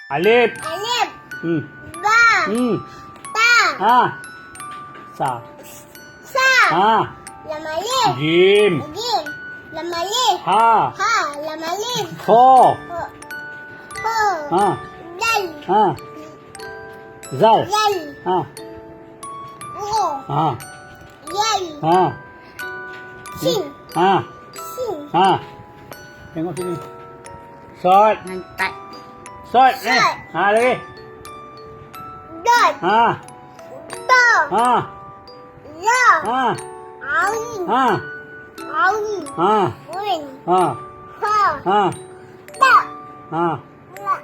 Alif. Alif. Hmm. Ba. Hmm. Ta. Ha. Sa. Sa. Ha. Lam alif. Jim. Jim. Lam alif. Ha. Ha. Lam alif. Kho. Ho. Ho. Ha. Dal. Ha. Zal. Dal. Ha. Ro. Ha. Yal. Ha. Sin. Ha. Sin. Ha. Tengok sini. Sot. Nantai. Sot. Sot. Ha lagi. Dot. Ha. To. Ha. La. Ha. Ain. Ha. Ain. Ha. Win. Ha. Ha. Ha. Ta. Ha. La.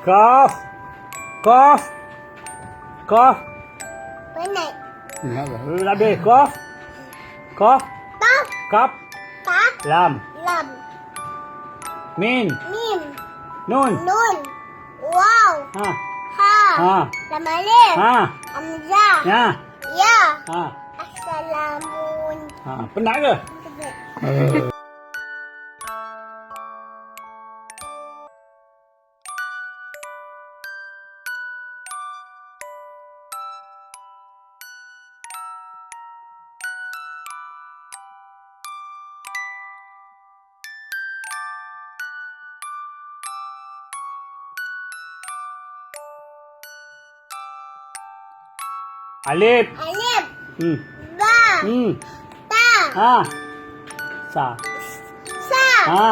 Kaf. Kaf. Kaf. Penat. Lebih. Kaf. Kaf. Ta. Kap. Ta. Lam. Lam. Min. Mim. Nun. Nun. Wow. Ha. Ha. Ha. Lam alif. Ha. Hamzah. Ya. Ya. Ha. Assalamun. Ha. Penat ke? Alif. Alif. Hmm. Ba. Hmm. Ta. Ha. Sa. Sa. Ha.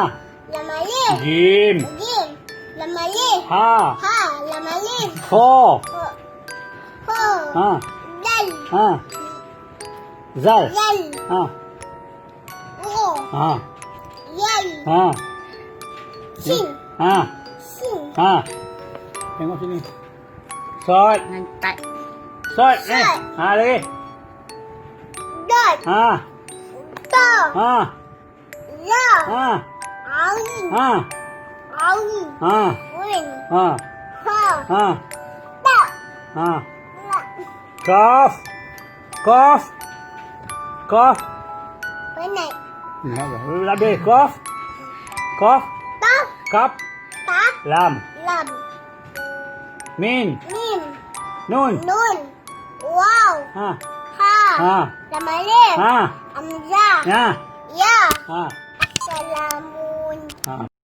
Lam alif. Jim. Jim. Lam alif. Ha. Ha. Lam alif. Kho. Ho. Ho. Ha. Dal. Ha. Zal. Dal. Ha. Ro. Ha. Yal. Ha. Sin. Ha. Sin. Ha. Tengok sini. Sot. Nantai. Sot. Sot. Ha lagi. Dot. Ha. To. Ha. La. Ha. Ain. Ha. Ain. Ha. Win. Ha. Ha. Ha. Ta. Ha. La. Kaf. Kaf. Kaf. Penat. Lebih. Kaf. Kaf. Ta. Kap. Ta. Lam. Lam. Min. Mim. Nun. Nun. Wow. Ha. Ha. Ha. Lam alif. Ha. Hamzah. Ya. Ya. Ha. Assalamun. Ha.